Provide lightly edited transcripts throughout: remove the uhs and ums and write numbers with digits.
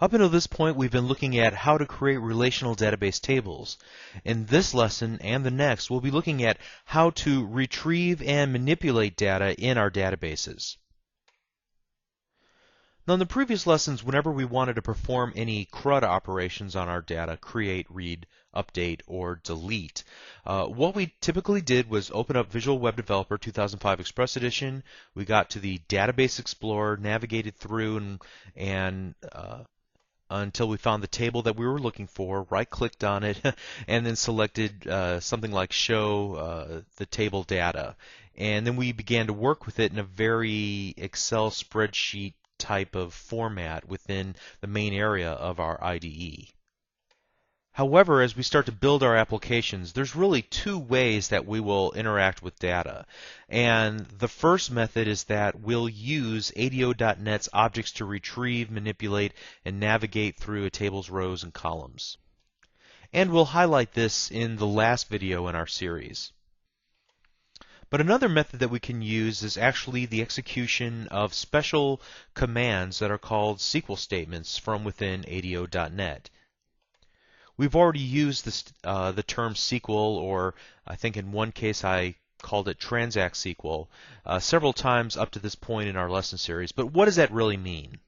Up until this point, we've been looking at how to create relational database tables. In this lesson and the next, we'll be looking at how to retrieve and manipulate data in our databases. Now, in the previous lessons, whenever we wanted to perform any CRUD operations on our data, create, read, update, or delete, what we typically did was open up Visual Web Developer 2005 Express Edition. We got to the Database Explorer, navigated through, and until we found the table that we were looking for, right-clicked on it, and then selected something like Show the Table Data. And then we began to work with it in a very Excel spreadsheet type of format within the main area of our IDE. However, as we start to build our applications, there's really two ways that we will interact with data. And the first method is that we'll use ADO.NET's objects to retrieve, manipulate, and navigate through a table's rows and columns. And we'll highlight this in the last video in our series. But another method that we can use is actually the execution of special commands that are called SQL statements from within ADO.NET. We've already used this, the term SQL, or I think in one case I called it Transact SQL, several times up to this point in our lesson series. But what does that really mean?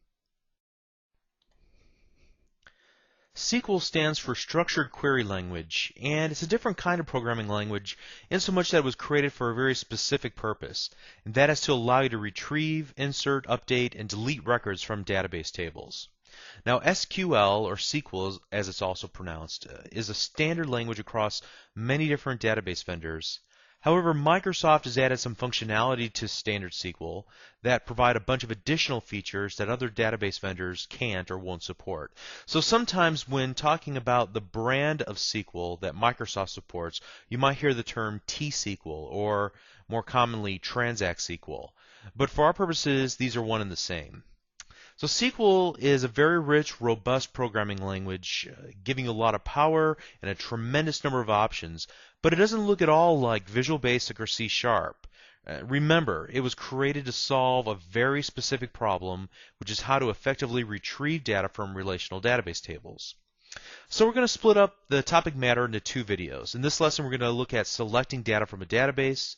SQL stands for Structured Query Language, and it's a different kind of programming language in so much that it was created for a very specific purpose, and that is to allow you to retrieve, insert, update, and delete records from database tables. Now, SQL, or SQL as it's also pronounced, is a standard language across many different database vendors. However, Microsoft has added some functionality to standard SQL that provide a bunch of additional features that other database vendors can't or won't support. So sometimes when talking about the brand of SQL that Microsoft supports, you might hear the term T-SQL, or more commonly Transact SQL. But for our purposes, these are one and the same. So SQL is a very rich, robust programming language, giving you a lot of power and a tremendous number of options, but it doesn't look at all like Visual Basic or C#. Remember, it was created to solve a very specific problem, which is how to effectively retrieve data from relational database tables. So we're going to split up the topic matter into two videos. In this lesson, we're going to look at selecting data from a database,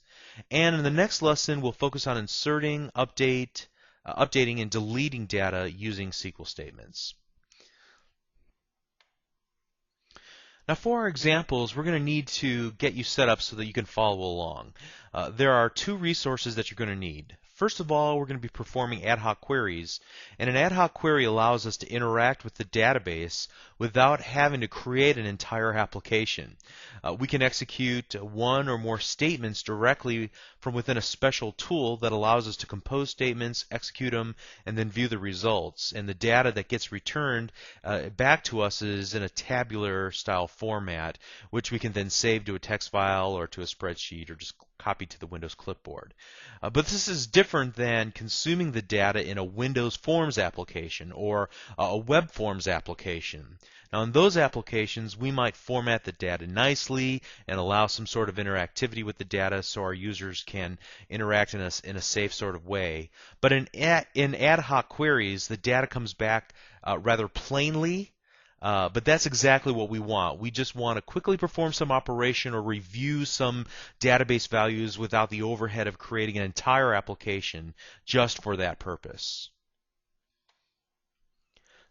and in the next lesson, we'll focus on inserting, updating and deleting data using SQL statements. Now for our examples, we're going to need to get you set up so that you can follow along. There are two resources that you're going to need. First of all, we're going to be performing ad hoc queries, and an ad hoc query allows us to interact with the database without having to create an entire application. We can execute one or more statements directly from within a special tool that allows us to compose statements, execute them, and then view the results. And the data that gets returned back to us is in a tabular style format, which we can then save to a text file or to a spreadsheet or just copy to the Windows clipboard. But this is different than consuming the data in a Windows Forms application or a Web Forms application. Now in those applications, we might format the data nicely and allow some sort of interactivity with the data so our users can interact in a safe sort of way. But in ad hoc queries, the data comes back rather plainly. But that's exactly what we want. We just want to quickly perform some operation or review some database values without the overhead of creating an entire application just for that purpose.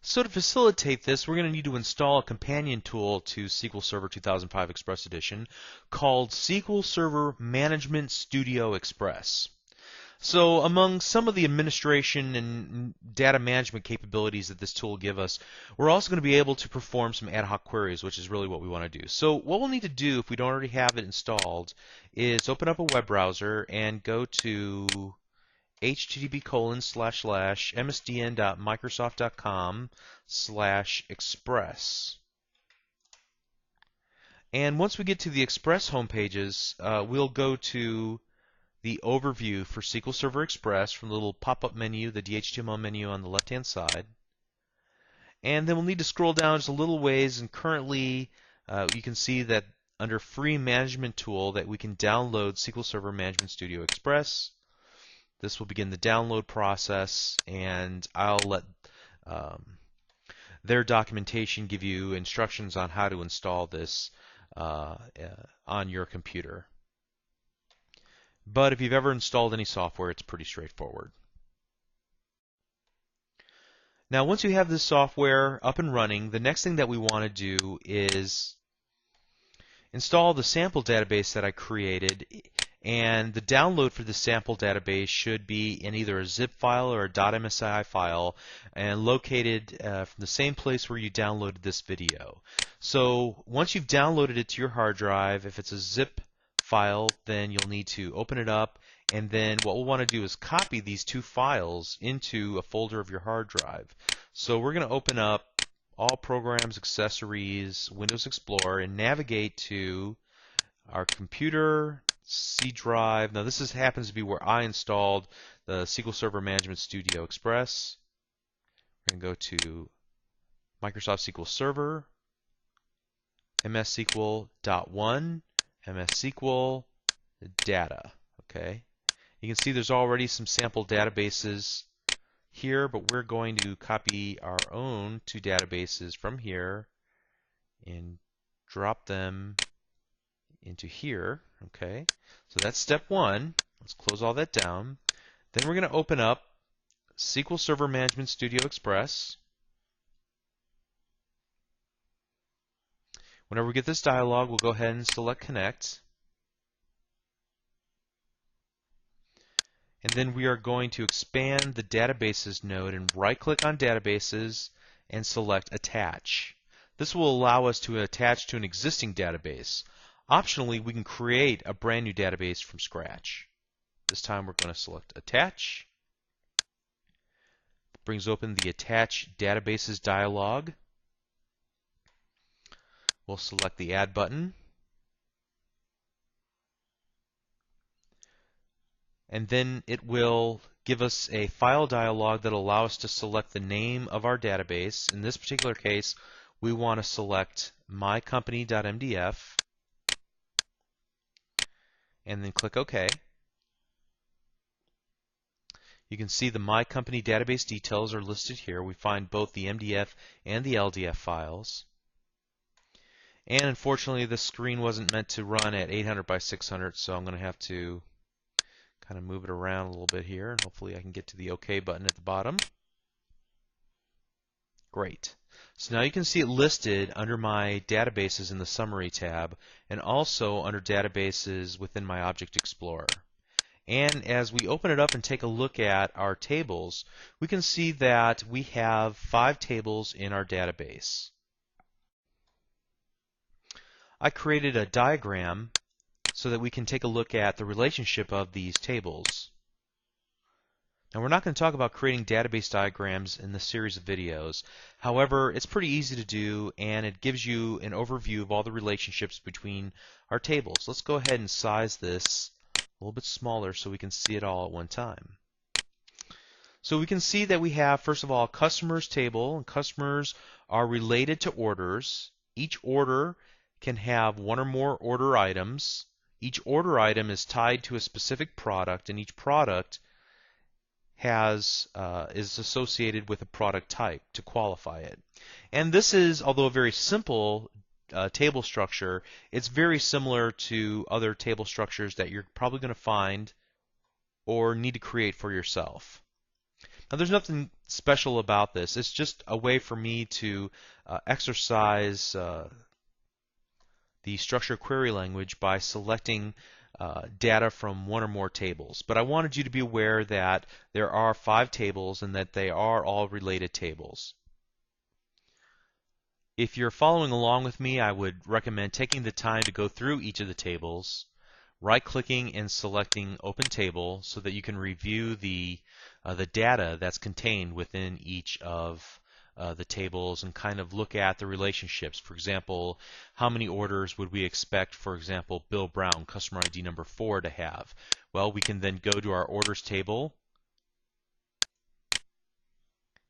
So to facilitate this, we're going to need to install a companion tool to SQL Server 2005 Express Edition called SQL Server Management Studio Express. So among some of the administration and data management capabilities that this tool will give us, we're also going to be able to perform some ad hoc queries, which is really what we want to do. So what we'll need to do if we don't already have it installed is open up a web browser and go to http://msdn.microsoft.com/express. And once we get to the Express home pages, we'll go to the overview for SQL Server Express from the little pop-up menu, the DHTML menu on the left-hand side. And then we'll need to scroll down just a little ways, and currently you can see that under Free Management Tool that we can download SQL Server Management Studio Express. This will begin the download process, and I'll let their documentation give you instructions on how to install this on your computer. But if you've ever installed any software, it's pretty straightforward. Now, once you have this software up and running, the next thing that we want to do is install the sample database that I created, and the download for the sample database should be in either a zip file or a .msi file, and located from the same place where you downloaded this video. So once you've downloaded it to your hard drive, if it's a zip file, then you'll need to open it up, and then what we'll want to do is copy these two files into a folder of your hard drive. So we're going to open up All Programs, Accessories, Windows Explorer, and navigate to our computer, C drive. Now this happens to be where I installed the SQL Server Management Studio Express. We're going to go to Microsoft SQL Server, MSSQL.1, MSSQL, data. Okay. You can see there's already some sample databases here, but we're going to copy our own two databases from here and drop them into here. Okay, so that's step one. Let's close all that down. Then we're going to open up SQL Server Management Studio Express. Whenever we get this dialog, we'll go ahead and select Connect. And then we are going to expand the Databases node and right-click on Databases and select Attach. This will allow us to attach to an existing database. Optionally, we can create a brand new database from scratch. This time we're going to select Attach. It brings open the Attach Databases dialog. We'll select the Add button. And then it will give us a file dialog that will allow us to select the name of our database. In this particular case, we want to select mycompany.mdf and then click OK. You can see the My Company database details are listed here. We find both the MDF and the LDF files. And unfortunately, the screen wasn't meant to run at 800 by 600, so I'm going to have to kind of move it around a little bit here, and hopefully I can get to the OK button at the bottom. Great. So now you can see it listed under my databases in the Summary tab, and also under Databases within my Object Explorer. And as we open it up and take a look at our tables, we can see that we have 5 tables in our database. I created a diagram so that we can take a look at the relationship of these tables. Now, we're not going to talk about creating database diagrams in this series of videos. However, it's pretty easy to do, and it gives you an overview of all the relationships between our tables. Let's go ahead and size this a little bit smaller so we can see it all at one time. So we can see that we have, first of all, a customers table, and customers are related to orders. Each order can have one or more order items. Each order item is tied to a specific product, and each product is associated with a product type to qualify it. And this is, although a very simple table structure, it's very similar to other table structures that you're probably going to find or need to create for yourself. Now, there's nothing special about this. It's just a way for me to exercise the structure query language by selecting data from one or more tables. But I wanted you to be aware that there are 5 tables and that they are all related tables. If you're following along with me, I would recommend taking the time to go through each of the tables, right-clicking and selecting Open Table so that you can review the data that's contained within each of the tables and kind of look at the relationships. For example, how many orders would we expect, for example, Bill Brown, customer ID number 4, to have? Well, we can then go to our orders table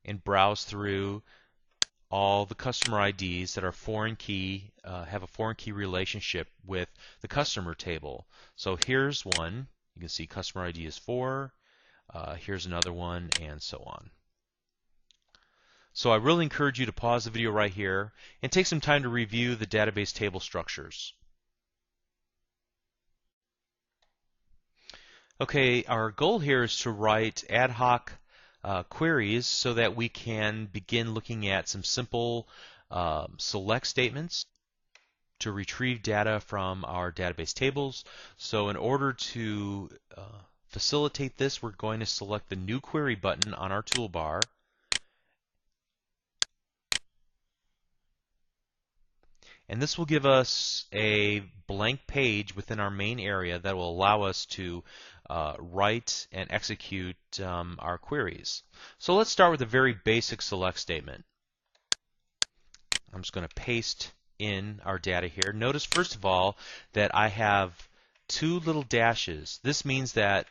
and browse through all the customer IDs that are foreign key, have a foreign key relationship with the customer table. So here's one. You can see customer ID is 4. Here's another one, and so on. So I really encourage you to pause the video right here and take some time to review the database table structures. Okay, our goal here is to write ad hoc queries so that we can begin looking at some simple select statements to retrieve data from our database tables. So in order to facilitate this, we're going to select the New Query button on our toolbar. And this will give us a blank page within our main area that will allow us to write and execute our queries. So let's start with a very basic select statement. I'm just going to paste in our data here. Notice first of all that I have two little dashes. This means that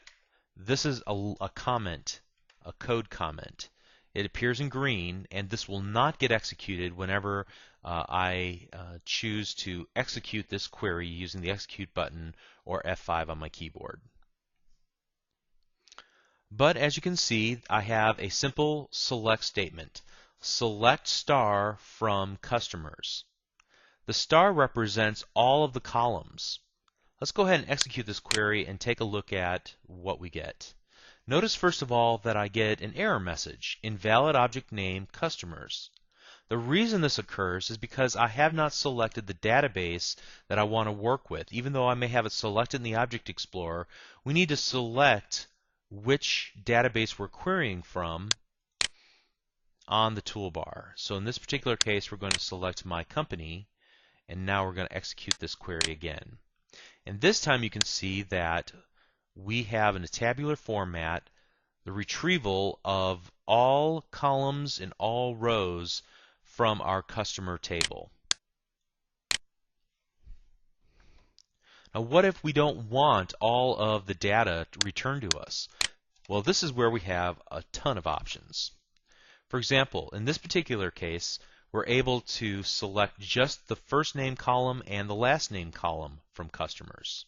this is a comment, a code comment. It appears in green, and this will not get executed whenever I choose to execute this query using the execute button or F5 on my keyboard. But as you can see, I have a simple select statement. Select star from customers. The star represents all of the columns. Let's go ahead and execute this query and take a look at what we get. Notice first of all that I get an error message, invalid object name customers. The reason this occurs is because I have not selected the database that I want to work with. Even though I may have it selected in the Object Explorer, we need to select which database we're querying from on the toolbar. So in this particular case, we're going to select my company, and now we're going to execute this query again. And this time you can see that we have in a tabular format the retrieval of all columns and all rows from our customer table. Now what if we don't want all of the data returned to us? Well, this is where we have a ton of options. For example, in this particular case, we're able to select just the first name column and the last name column from customers.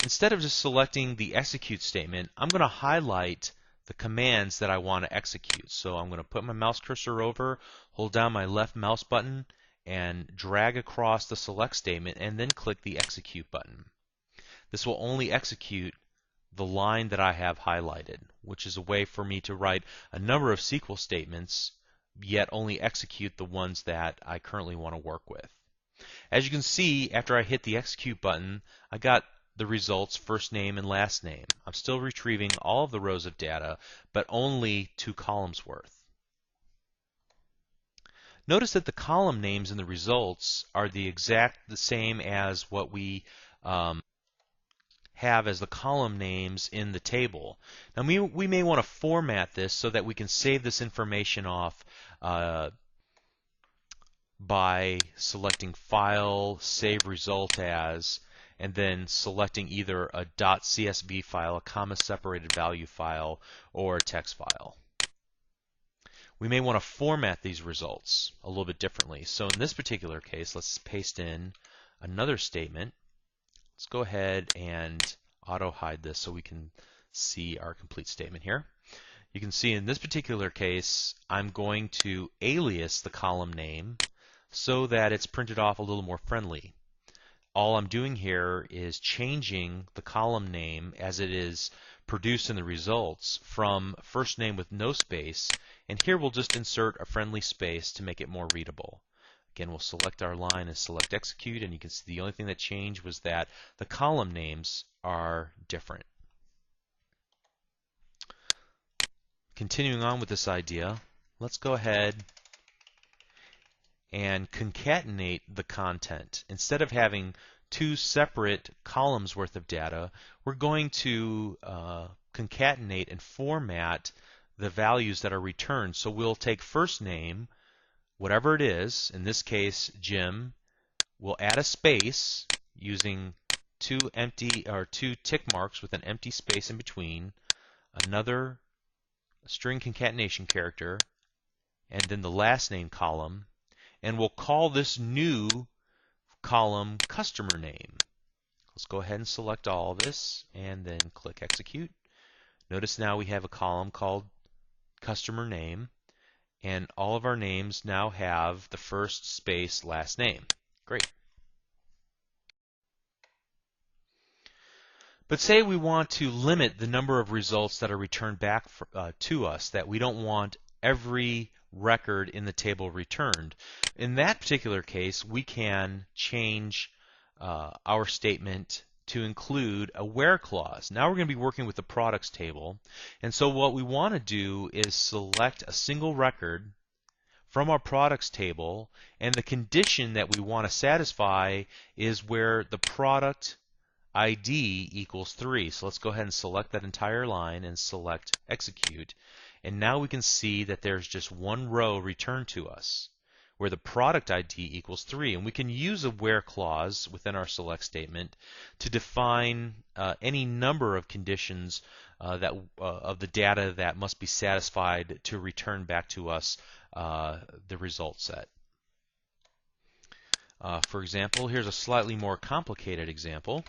Instead of just selecting the execute statement, I'm going to highlight the commands that I want to execute. So I'm going to put my mouse cursor over, hold down my left mouse button, and drag across the select statement, and then click the execute button. This will only execute the line that I have highlighted, which is a way for me to write a number of SQL statements, yet only execute the ones that I currently want to work with. As you can see, after I hit the execute button, I got the results first name and last name. I'm still retrieving all of the rows of data, but only 2 columns worth. Notice that the column names in the results are the same as what we have as the column names in the table. Now we may want to format this so that we can save this information off by selecting File, Save Result As, and then selecting either a .csv file, a comma-separated value file, or a text file. We may want to format these results a little bit differently. So in this particular case, let's paste in another statement. Let's go ahead and auto-hide this so we can see our complete statement here. You can see in this particular case, I'm going to alias the column name so that it's printed off a little more friendly. All I'm doing here is changing the column name as it is produced in the results from first name with no space, and here we'll just insert a friendly space to make it more readable. Again, we'll select our line and select execute, and you can see the only thing that changed was that the column names are different. Continuing on with this idea, let's go ahead and concatenate the content. Instead of having 2 separate columns worth of data, we're going to concatenate and format the values that are returned. So we'll take first name, whatever it is, in this case Jim, we'll add a space using 2 tick marks with an empty space in between, another string concatenation character, and then the last name column, and we'll call this new column customer name. Let's go ahead and select all of this and then click execute. Notice now we have a column called customer name, And all of our names now have the first space last name. Great. But say we want to limit the number of results that are returned back to us, that we don't want every record in the table returned. In that particular case, we can change our statement to include a where clause. Now we're going to be working with the products table, and so what we want to do is select a single record from our products table, and the condition that we want to satisfy is where the product ID equals 3. So let's go ahead and select that entire line and select execute. And now we can see that there's just one row returned to us where the product ID equals 3. And we can use a where clause within our select statement to define any number of conditions of the data that must be satisfied to return back to us the result set. For example, here's a slightly more complicated example.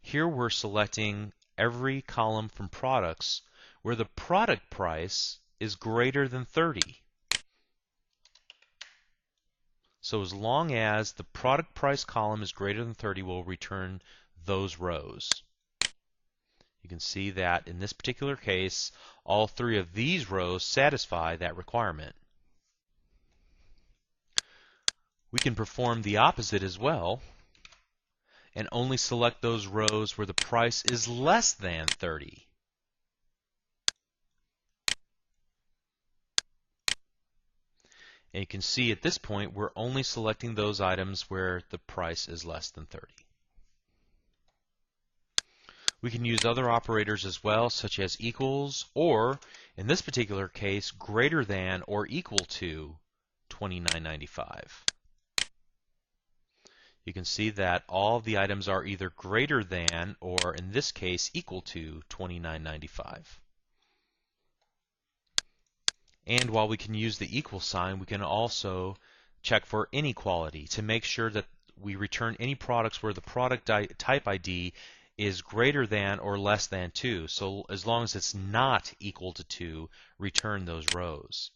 Here we're selecting every column from products where the product price is greater than 30. So as long as the product price column is greater than 30, we'll return those rows. You can see that in this particular case, all three of these rows satisfy that requirement. We can perform the opposite as well, and only select those rows where the price is less than 30. And you can see at this point we're only selecting those items where the price is less than 30. We can use other operators as well, such as equals, or in this particular case, greater than or equal to $29.95. You can see that all of the items are either greater than or, in this case, equal to $29.95. And while we can use the equal sign, we can also check for inequality to make sure that we return any products where the product type ID is greater than or less than 2. So as long as it's not equal to 2, return those rows.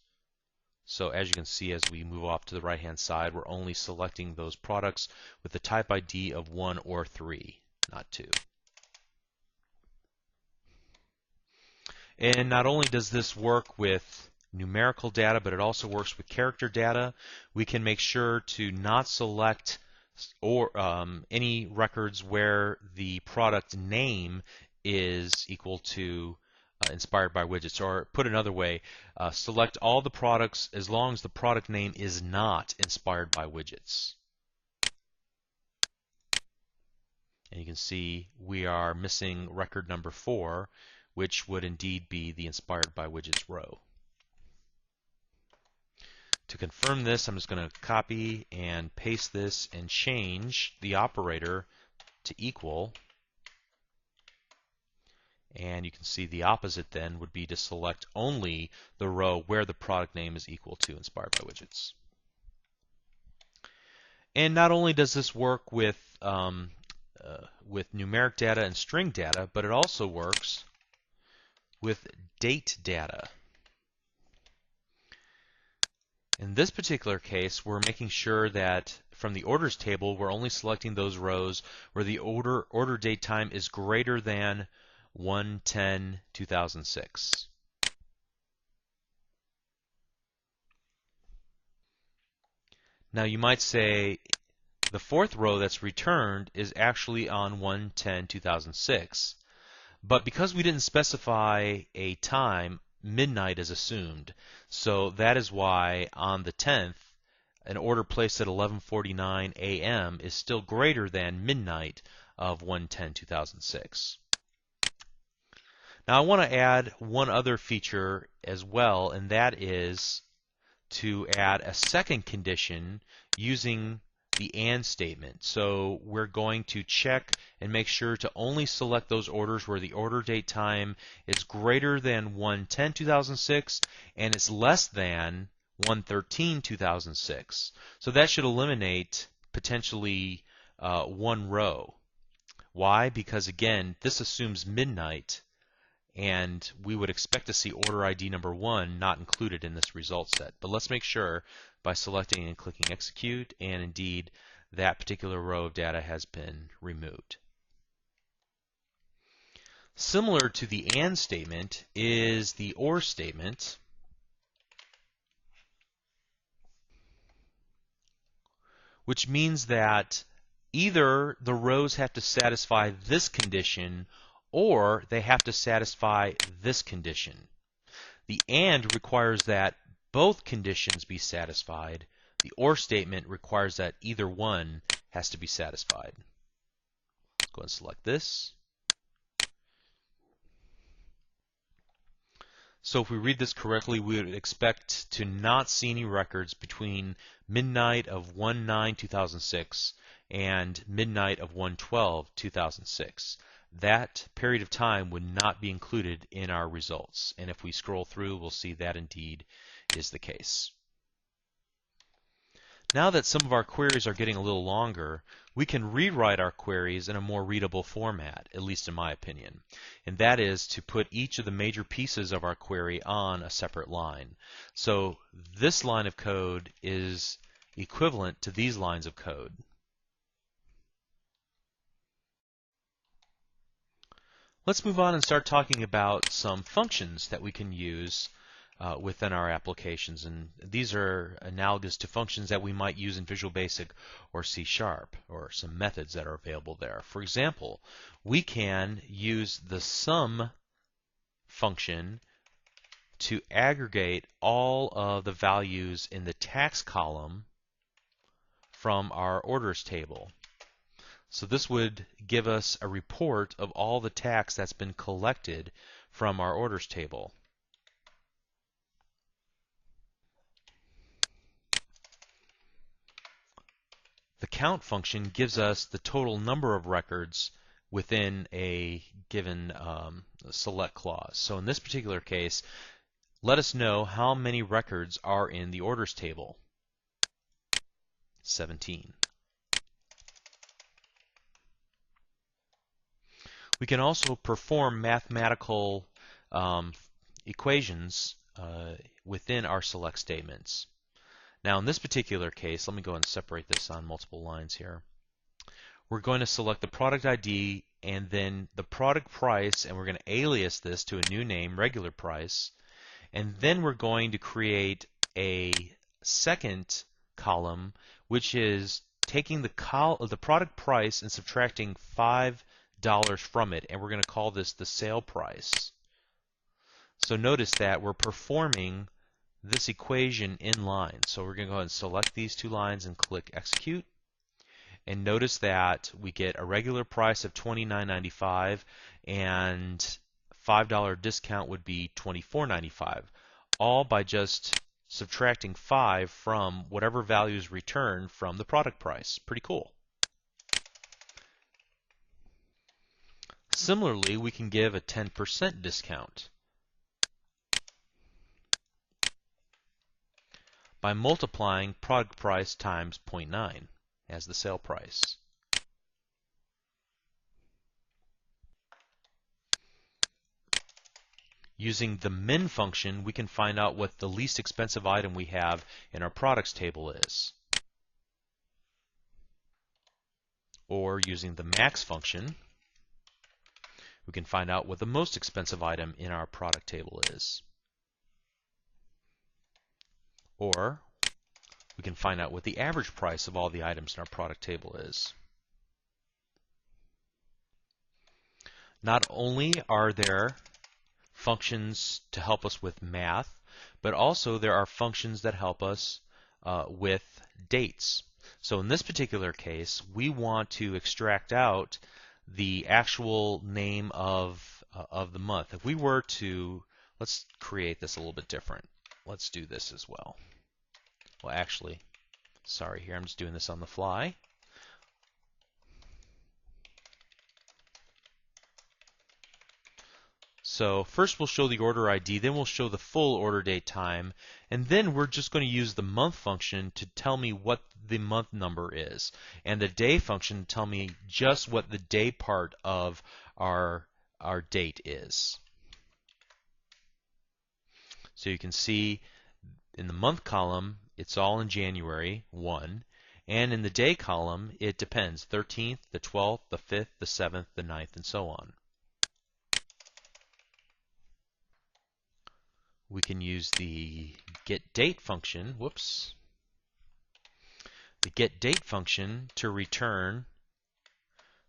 So as you can see, as we move off to the right-hand side, we're only selecting those products with the type ID of 1 or 3, not 2. And not only does this work with numerical data, but it also works with character data. We can make sure to not select or any records where the product name is equal to inspired by widgets, or put another way, select all the products as long as the product name is not inspired by widgets. And you can see we are missing record number 4, which would indeed be the inspired by widgets row. To confirm this, I'm just going to copy and paste this and change the operator to equal. And you can see the opposite then would be to select only the row where the product name is equal to inspired by widgets. And not only does this work with numeric data and string data, but it also works with date data. In this particular case, we're making sure that from the orders table, we're only selecting those rows where the order date time is greater than 1/10/2006. Now you might say the fourth row that's returned is actually on 1/10/2006, but because we didn't specify a time, midnight is assumed. So that is why on the 10th, an order placed at 11:49 a.m. is still greater than midnight of 1/10/2006. Now I want to add one other feature as well, and that is to add a second condition using the AND statement. So we're going to check and make sure to only select those orders where the order date time is greater than 1/10/2006 and it's less than 1/13/2006. So that should eliminate potentially one row. Why? Because again, this assumes midnight, and we would expect to see order ID number 1 not included in this result set. But let's make sure by selecting and clicking execute, and indeed that particular row of data has been removed. Similar to the AND statement is the OR statement, which means that either the rows have to satisfy this condition or they have to satisfy this condition. The AND requires that both conditions be satisfied. The OR statement requires that either one has to be satisfied. Let's go and select this. So if we read this correctly, we would expect to not see any records between midnight of 1/9/2006 and midnight of 1/12/2006. That period of time would not be included in our results. And if we scroll through, we'll see that indeed is the case. Now that some of our queries are getting a little longer, we can rewrite our queries in a more readable format, at least in my opinion. And that is to put each of the major pieces of our query on a separate line. So this line of code is equivalent to these lines of code. Let's move on and start talking about some functions that we can use within our applications, and these are analogous to functions that we might use in Visual Basic or C#, or some methods that are available there. For example, we can use the sum function to aggregate all of the values in the tax column from our orders table. So this would give us a report of all the tax that's been collected from our orders table. The count function gives us the total number of records within a given select clause. So in this particular case, let us know how many records are in the orders table. 17. We can also perform mathematical equations within our select statements. Now in this particular case, let me go and separate this on multiple lines here. We're going to select the product ID and then the product price, and we're going to alias this to a new name, regular price. And then we're going to create a second column, which is taking the product price and subtracting $5 from it, and we're going to call this the sale price. So notice that we're performing this equation in line. So we're going to go ahead and select these two lines and click execute. And notice that we get a regular price of $29.95 and $5 discount would be $24.95, all by just subtracting 5 from whatever value is returned from the product price. Pretty cool. Similarly, we can give a 10% discount by multiplying product price times 0.9 as the sale price. Using the min function, we can find out what the least expensive item we have in our products table is. Or using the max function, we can find out what the most expensive item in our product table is. Or we can find out what the average price of all the items in our product table is. Not only are there functions to help us with math, but also there are functions that help us with dates. So in this particular case, we want to extract out the actual name of the month. If we were to, let's create this a little bit different. Let's do this as well. Well, actually, sorry here, I'm just doing this on the fly. So first we'll show the order ID, then we'll show the full order date time, and then we're just going to use the month function to tell me what the month number is, and the day function to tell me just what the day part of our date is. So you can see in the month column, it's all in January 1. And in the day column, it depends, 13th, the 12th, the 5th, the 7th, the 9th, and so on. We can use the getDate function, the getDate function to return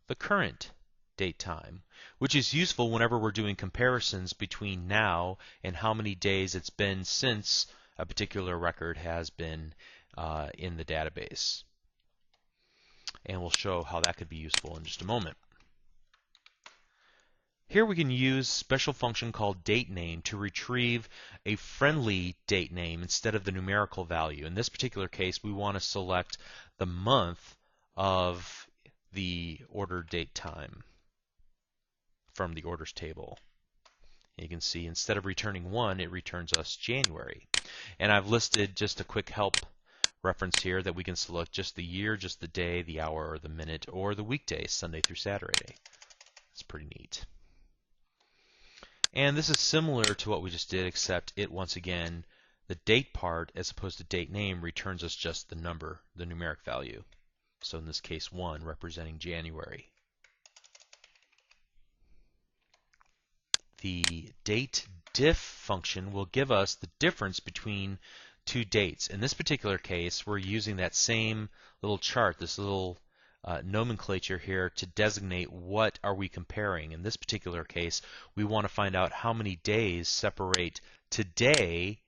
the current date time, which is useful whenever we're doing comparisons between now and how many days it's been since a particular record has been in the database. And we'll show how that could be useful in just a moment. Here we can use a special function called dateName to retrieve a friendly date name instead of the numerical value. In this particular case, we want to select the month of the order date time from the orders table. And you can see instead of returning 1, it returns us January. And I've listed just a quick help reference here that we can select just the year, just the day, the hour, or the minute, or the weekday, Sunday through Saturday. It's pretty neat. And this is similar to what we just did, except it, once again, the date part, as opposed to date name, returns us just the number, the numeric value. So in this case, 1, representing January. The dateDiff function will give us the difference between two dates. In this particular case, we're using that same little chart, this little nomenclature here to designate what are we comparing. In this particular case, we want to find out how many days separate today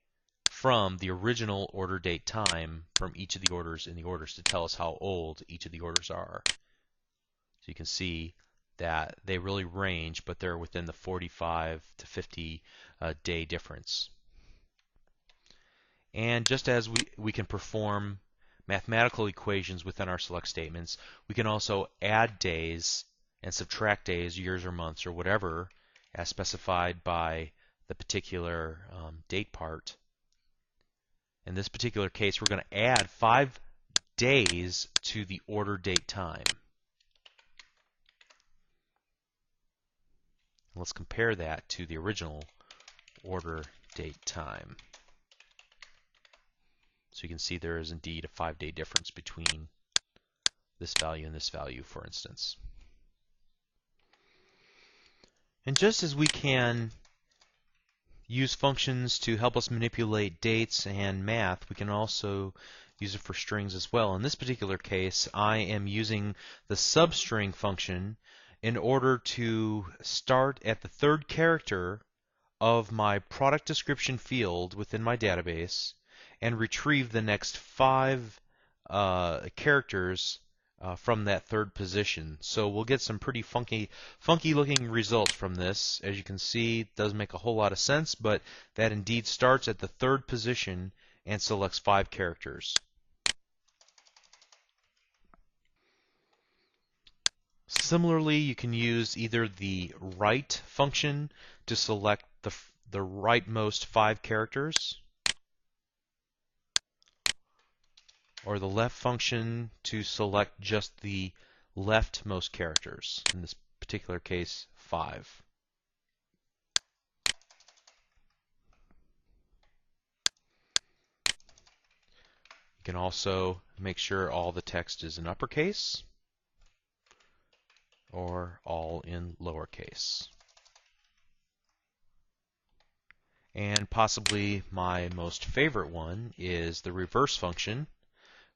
from the original order date time from each of the orders in the orders to tell us how old each of the orders are. So you can see that they really range, but they're within the 45 to 50 day difference. And just as we can perform mathematical equations within our select statements, we can also add days and subtract days, years or months or whatever, as specified by the particular date part. In this particular case, we're going to add 5 days to the order date time. Let's compare that to the original order date time. So you can see there is indeed a 5-day difference between this value and this value, for instance. And just as we can use functions to help us manipulate dates and math, we can also use it for strings as well. In this particular case, I am using the substring function in order to start at the 3rd character of my product description field within my database and retrieve the next 5 characters from that 3rd position. So we'll get some pretty funky looking results from this. As you can see, it doesn't make a whole lot of sense, but that indeed starts at the 3rd position and selects 5 characters. Similarly, you can use either the right function to select the rightmost 5 characters, or the left function to select just the leftmost characters, in this particular case 5. You can also make sure all the text is in uppercase or all in lowercase. And possibly my most favorite one is the reverse function,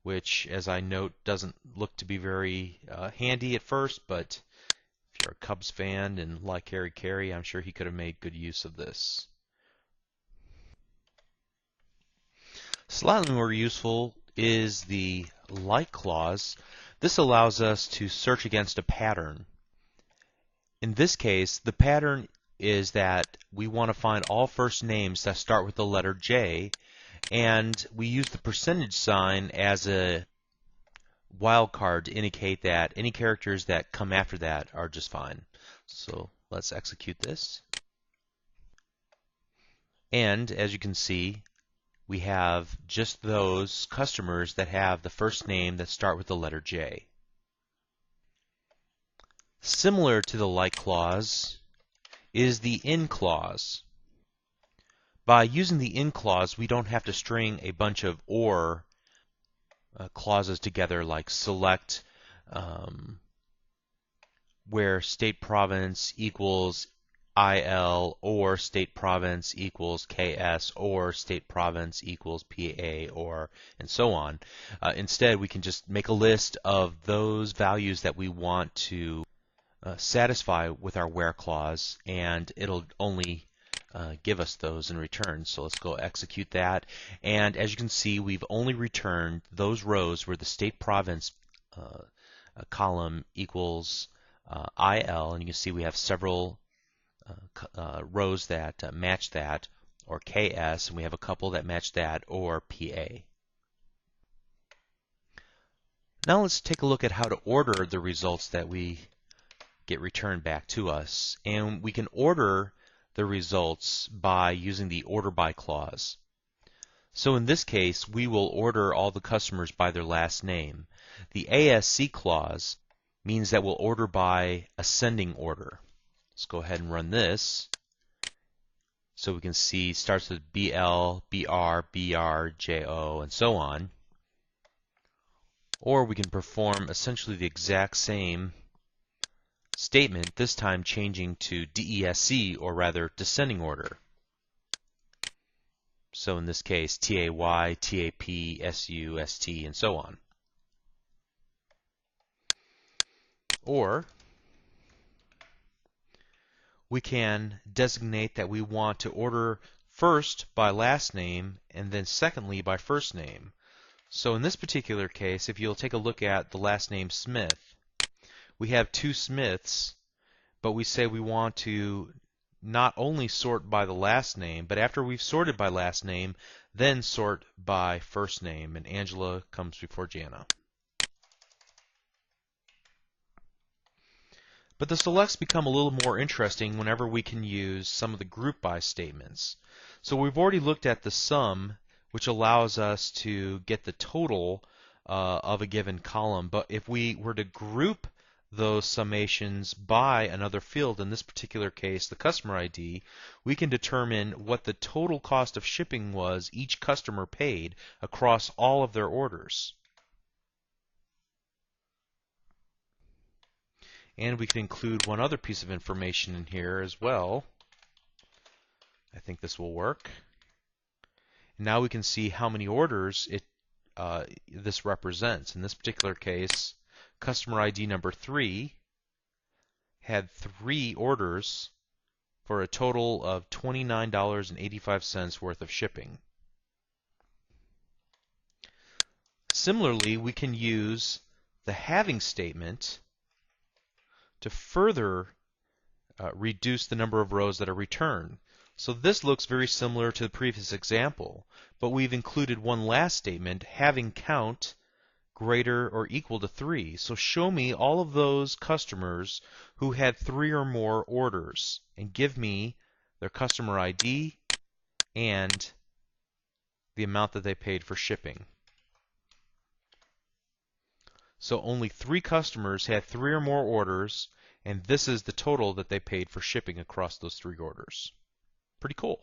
which, as I note, doesn't look to be very handy at first, but if you're a Cubs fan and like Harry Carey, I'm sure he could have made good use of this. Slightly more useful is the like clause. This allows us to search against a pattern. In this case, the pattern is that we want to find all first names that start with the letter J, and we use the percentage sign as a wildcard to indicate that any characters that come after that are just fine. So let's execute this. And as you can see, we have just those customers that have the first name that start with the letter J. Similar to the like clause is the in clause. By using the in clause, we don't have to string a bunch of or clauses together like select where state province equals IL or state province equals KS or state province equals PA or and so on. Instead, we can just make a list of those values that we want to satisfy with our where clause, and it'll only give us those in return. So let's go execute that. And as you can see, we've only returned those rows where the state province column equals IL, and you can see we have several rows that match that, or KS, and we have a couple that match that, or PA. Now let's take a look at how to order the results that we get returned back to us. And we can order the results by using the order by clause. So in this case, we will order all the customers by their last name. The ASC clause means that we'll order by ascending order. Let's go ahead and run this. So we can see it starts with BL, BR, BR, JO, and so on. Or we can perform essentially the exact same statement, this time changing to DESC, or rather descending order. So in this case, TAY, TAP, SU, ST, and so on. Or we can designate that we want to order first by last name and then secondly by first name. So in this particular case, if you'll take a look at the last name Smith, we have two Smiths, but we say we want to not only sort by the last name, but after we've sorted by last name, then sort by first name, and Angela comes before Jana. But the selects become a little more interesting whenever we can use some of the group by statements. So we've already looked at the sum, which allows us to get the total of a given column. But if we were to group those summations by another field, in this particular case the customer ID, we can determine what the total cost of shipping was each customer paid across all of their orders. And we can include one other piece of information in here as well. I think this will work. Now we can see how many orders this represents. In this particular case, customer ID number 3 had 3 orders for a total of $29.85 worth of shipping. Similarly, we can use the having statement to further reduce the number of rows that are returned. So this looks very similar to the previous example, but we've included one last statement, having count greater or equal to 3. So show me all of those customers who had 3 or more orders, and give me their customer ID and the amount that they paid for shipping. So only 3 customers had 3 or more orders, and this is the total that they paid for shipping across those 3 orders. Pretty cool.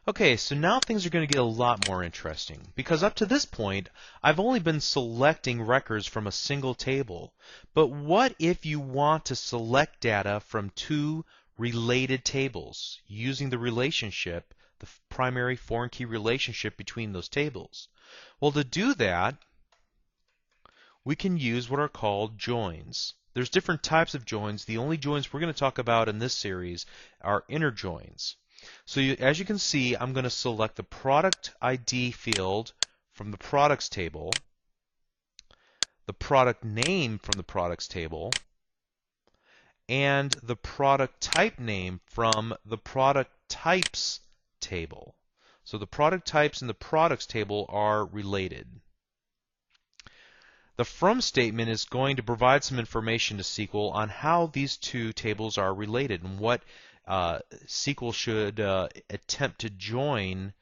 Okay, so now things are going to get a lot more interesting, because up to this point, I've only been selecting records from a single table. But what if you want to select data from 2 related tables using the relationship, the primary foreign key relationship between those tables? Well, to do that, we can use what are called joins. There's different types of joins. The only joins we're going to talk about in this series are inner joins. So as you can see, I'm going to select the product ID field from the products table, the product name from the products table, and the product type name from the product types table. So the product types in the products table are related. The from statement is going to provide some information to SQL on how these 2 tables are related and what SQL should attempt to join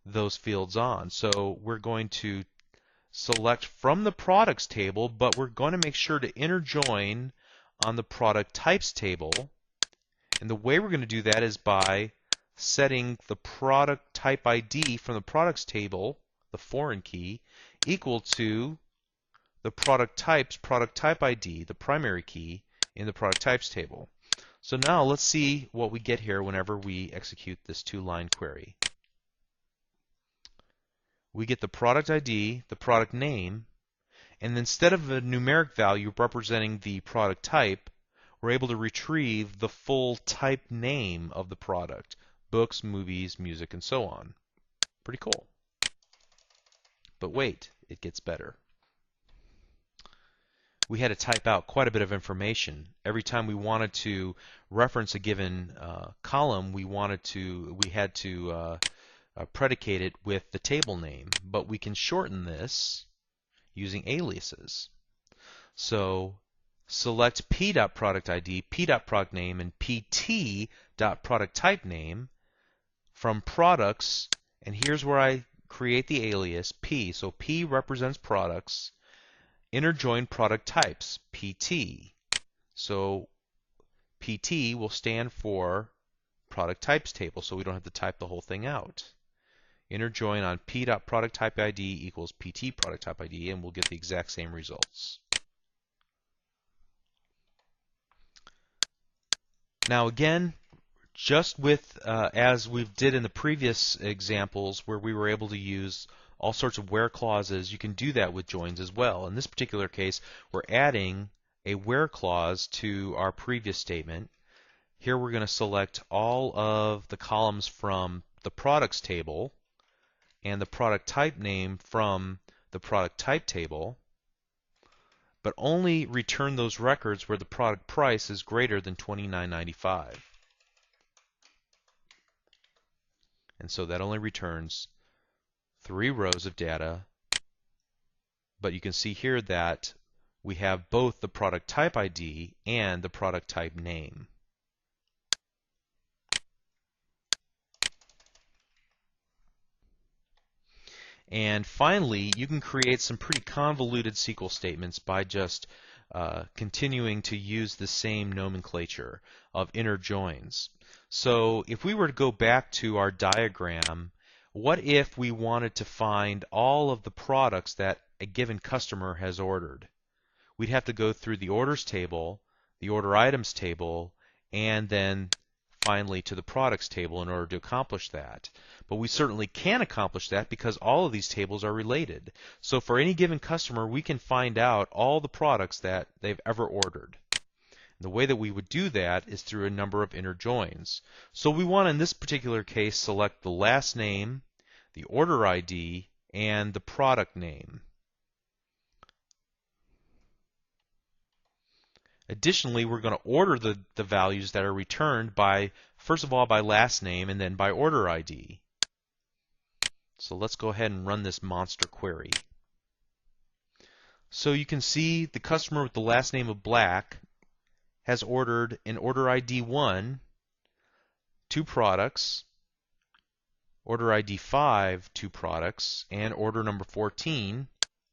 those fields on. So we're going to select from the products table, but we're going to make sure to inner join on the product types table. And the way we're going to do that is by setting the product type ID from the products table, the foreign key, equal to the product type ID, the primary key, in the product types table. So now let's see what we get here whenever we execute this two-line query. We get the product ID, the product name, and instead of a numeric value representing the product type, we're able to retrieve the full type name of the product: books, movies, music, and so on. Pretty cool. But wait, it gets better. We had to type out quite a bit of information. Every time we wanted to reference a given column, we had to predicate it with the table name. But we can shorten this using aliases. So select p.productID, p.productName, and pt.productTypeName from products, and here's where I create the alias p. So p represents products. Inner join product types, pt. So pt will stand for product types table, so we don't have to type the whole thing out. Inner join on p.productTypeID equals pt product type ID, and we'll get the exact same results. Now again, just with as we did in the previous examples where we were able to use all sorts of where clauses, you can do that with joins as well. In this particular case, we're adding a where clause to our previous statement. Here we're going to select all of the columns from the products table and the product type name from the product type table, but only return those records where the product price is greater than $29.95. And so that only returns 3 rows of data, but you can see here that we have both the product type ID and the product type name. And finally, you can create some pretty convoluted SQL statements by just continuing to use the same nomenclature of inner joins. So if we were to go back to our diagram, what if we wanted to find all of the products that a given customer has ordered? We'd have to go through the orders table, the order items table, and then finally to the products table in order to accomplish that. But we certainly can accomplish that because all of these tables are related. So for any given customer, we can find out all the products that they've ever ordered. The way that we would do that is through a number of inner joins. So we want, in this particular case, select the last name, the order ID, and the product name. Additionally, we're going to order the values that are returned by, first of all, by last name and then by order ID. So let's go ahead and run this monster query. So you can see the customer with the last name of Black has ordered in order ID 1 2 products, order ID 5 2 products, and order number 14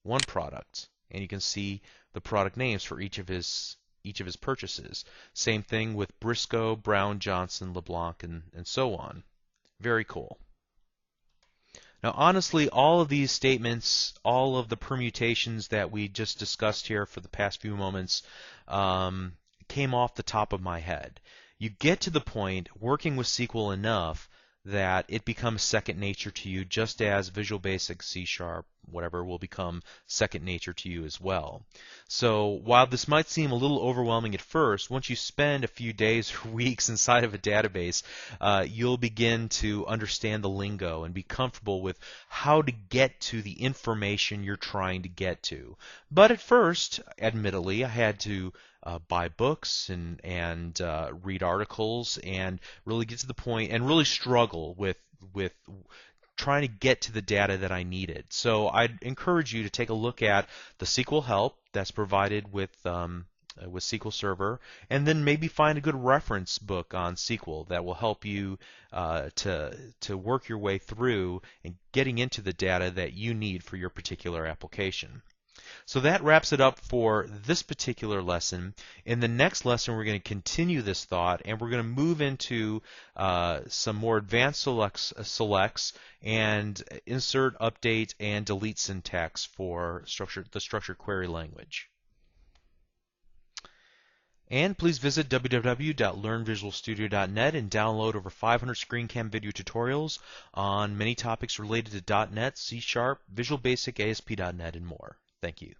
1 product. And you can see the product names for each of his purchases. Same thing with Briscoe, Brown, Johnson, LeBlanc, and so on. Very cool. Now honestly, all of these statements, all of the permutations that we just discussed here for the past few moments came off the top of my head. You get to the point working with SQL enough that it becomes second nature to you, just as Visual Basic, C#, whatever, will become second nature to you as well. So while this might seem a little overwhelming at first, once you spend a few days or weeks inside of a database, you'll begin to understand the lingo and be comfortable with how to get to the information you're trying to get to. But at first, admittedly, I had to buy books and read articles and really get to the point and really struggle with trying to get to the data that I needed. So I'd encourage you to take a look at the SQL help that's provided with SQL Server, and then maybe find a good reference book on SQL that will help you to work your way through and getting into the data that you need for your particular application. So that wraps it up for this particular lesson. In the next lesson, we're going to continue this thought, and we're going to move into some more advanced selects and insert, update, and delete syntax for the structured query language. And please visit www.learnvisualstudio.net and download over 500 ScreenCam video tutorials on many topics related to .NET, C#, Visual Basic, ASP.NET, and more. Thank you.